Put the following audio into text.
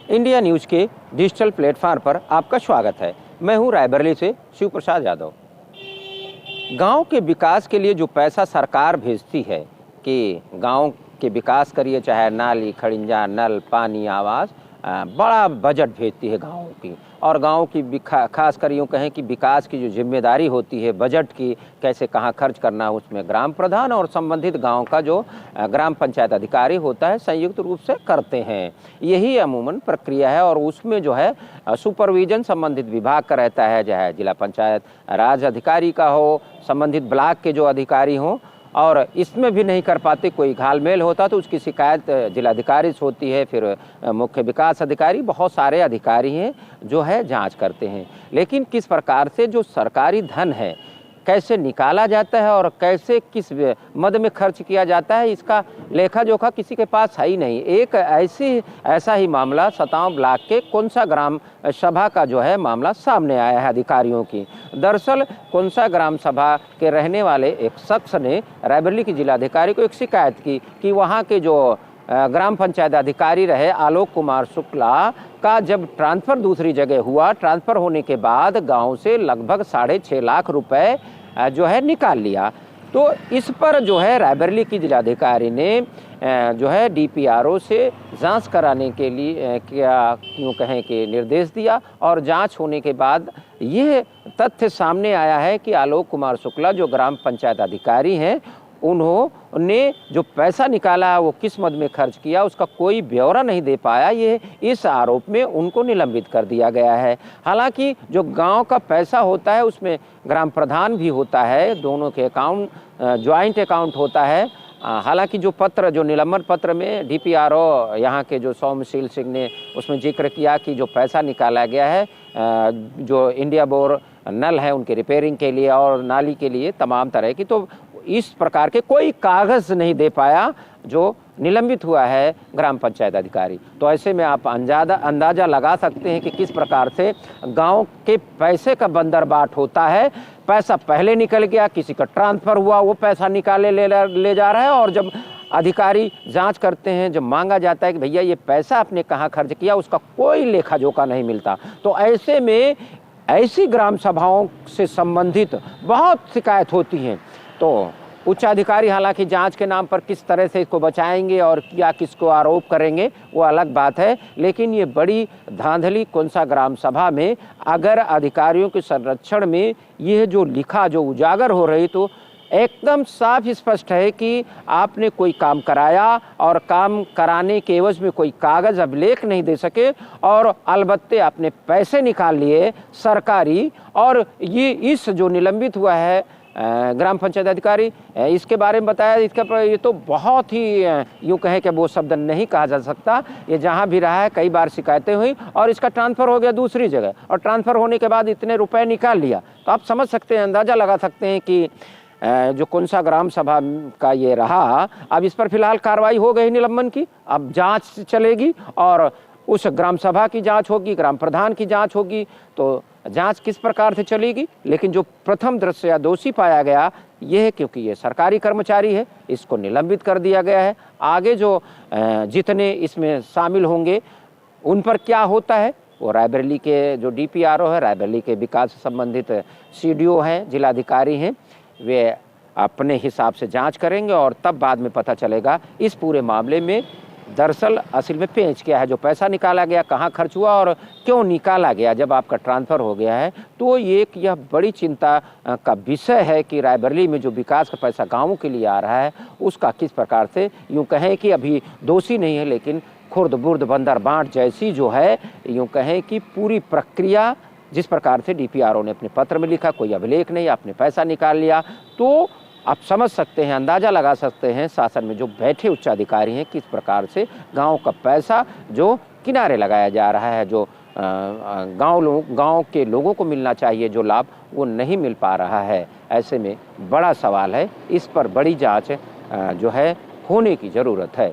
India news के digital platform पर आपका स्वागत है। मैं हूं रायबरेली से शिव प्रसाद यादव। गांव के विकास के लिए जो पैसा सरकार भेजती है कि गांव के विकास करिए, चाहे नाली खड़िंजा, नल, पानी, आवास, बड़ा बजट भेजती है गाँव की। और गांव की खास कर यूँ कहें कि विकास की जो जिम्मेदारी होती है बजट की, कैसे कहाँ खर्च करना है, उसमें ग्राम प्रधान और संबंधित गांव का जो ग्राम पंचायत अधिकारी होता है संयुक्त रूप से करते हैं। यही अमूमन प्रक्रिया है और उसमें जो है सुपरविजन संबंधित विभाग का रहता है, चाहे जिला पंचायत राज अधिकारी का हो, संबंधित ब्लॉक के जो अधिकारी हों। और इसमें भी नहीं कर पाते, कोई घालमेल होता तो उसकी शिकायत जिलाधिकारी से होती है, फिर मुख्य विकास अधिकारी, बहुत सारे अधिकारी हैं जो है जांच करते हैं। लेकिन किस प्रकार से जो सरकारी धन है कैसे निकाला जाता है और कैसे किस मद में खर्च किया जाता है, इसका लेखा जोखा किसी के पास है ही नहीं। एक ऐसा ही मामला सतांव ब्लॉक के कोनसा ग्राम सभा का जो है मामला सामने आया है अधिकारियों की। दरअसल कोनसा ग्राम सभा के रहने वाले एक शख्स ने रायबरेली की जिलाधिकारी को एक शिकायत की कि वहाँ के जो ग्राम पंचायत अधिकारी रहे आलोक कुमार शुक्ला का जब ट्रांसफ़र दूसरी जगह हुआ, ट्रांसफ़र होने के बाद गांव से लगभग 6.5 लाख रुपए जो है निकाल लिया। तो इस पर जो है रायबरेली की जिलाधिकारी ने जो है डीपीआरओ से जांच कराने के लिए यूँ कहें कि निर्देश दिया। और जांच होने के बाद यह तथ्य सामने आया है कि आलोक कुमार शुक्ला जो ग्राम पंचायत अधिकारी हैं, उन्होंने जो पैसा निकाला वो किस मद में खर्च किया उसका कोई ब्यौरा नहीं दे पाया। ये इस आरोप में उनको निलंबित कर दिया गया है। हालांकि जो गांव का पैसा होता है उसमें ग्राम प्रधान भी होता है, दोनों के अकाउंट ज्वाइंट अकाउंट होता है। हालांकि जो निलंबन पत्र में डीपीआरओ यहाँ के जो सौम्यशील सिंह ने उसमें जिक्र किया कि जो पैसा निकाला गया है जो इंडिया बोर नल है उनके रिपेयरिंग के लिए और नाली के लिए तमाम तरह की, तो इस प्रकार के कोई कागज नहीं दे पाया जो निलंबित हुआ है ग्राम पंचायत अधिकारी। तो ऐसे में आप अंदाजा लगा सकते हैं कि किस प्रकार से गांव के पैसे का बंदरबाट होता है। पैसा पहले निकल गया, किसी का ट्रांसफ़र हुआ, वो पैसा निकाले ले जा रहा है, और जब अधिकारी जांच करते हैं, जब मांगा जाता है कि भैया ये पैसा आपने कहाँ खर्च किया, उसका कोई लेखा जोखा नहीं मिलता। तो ऐसे में ऐसी ग्राम सभाओं से संबंधित बहुत शिकायत होती हैं। तो उच्च अधिकारी हालांकि जांच के नाम पर किस तरह से इसको बचाएंगे और या किसको आरोप करेंगे वो अलग बात है, लेकिन ये बड़ी धांधली कोनसा ग्राम सभा में अगर अधिकारियों के संरक्षण में यह जो लिखा जो उजागर हो रही, तो एकदम साफ स्पष्ट है कि आपने कोई काम कराया और काम कराने के एवज में कोई कागज अभिलेख नहीं दे सके और अलबत्ते आपने पैसे निकाल लिए सरकारी। और ये इस जो निलंबित हुआ है ग्राम पंचायत अधिकारी, इसके बारे में बताया, ये तो बहुत ही यूँ कहें कि वो शब्द नहीं कहा जा सकता। ये जहाँ भी रहा है कई बार शिकायतें हुई और इसका ट्रांसफ़र हो गया दूसरी जगह, और ट्रांसफ़र होने के बाद इतने रुपए निकाल लिया। तो आप समझ सकते हैं, अंदाज़ा लगा सकते हैं कि जो कोनसा ग्राम सभा का ये रहा। अब इस पर फिलहाल कार्रवाई हो गई निलंबन की, अब जांच चलेगी और उस ग्राम सभा की जांच होगी, ग्राम प्रधान की जांच होगी। तो जांच किस प्रकार से चलेगी, लेकिन जो प्रथम दृष्टया या दोषी पाया गया ये है, क्योंकि ये सरकारी कर्मचारी है, इसको निलंबित कर दिया गया है। आगे जो जितने इसमें शामिल होंगे उन पर क्या होता है वो रायबरेली के जो डीपीआरओ है, रायबरेली के विकास से संबंधित सीडीओ हैं, जिलाधिकारी हैं, वे अपने हिसाब से जांच करेंगे और तब बाद में पता चलेगा इस पूरे मामले में दरअसल असल में पेंच क्या है, जो पैसा निकाला गया कहाँ खर्च हुआ और क्यों निकाला गया। जब आपका ट्रांसफ़र हो गया है तो यह बड़ी चिंता का विषय है कि रायबरेली में जो विकास का पैसा गाँवों के लिए आ रहा है उसका किस प्रकार से, यूँ कहें कि अभी दोषी नहीं है, लेकिन खुर्द बुर्द बंदर बाँट जैसी जो है, यूँ कहें कि पूरी प्रक्रिया जिस प्रकार से डीपीआरओ ने अपने पत्र में लिखा, कोई अभिलेख नहीं, आपने पैसा निकाल लिया। तो आप समझ सकते हैं, अंदाज़ा लगा सकते हैं शासन में जो बैठे उच्च अधिकारी हैं किस प्रकार से गांव का पैसा जो किनारे लगाया जा रहा है, जो गांव के लोगों को मिलना चाहिए जो लाभ, वो नहीं मिल पा रहा है। ऐसे में बड़ा सवाल है, इस पर बड़ी जांच जो है होने की ज़रूरत है।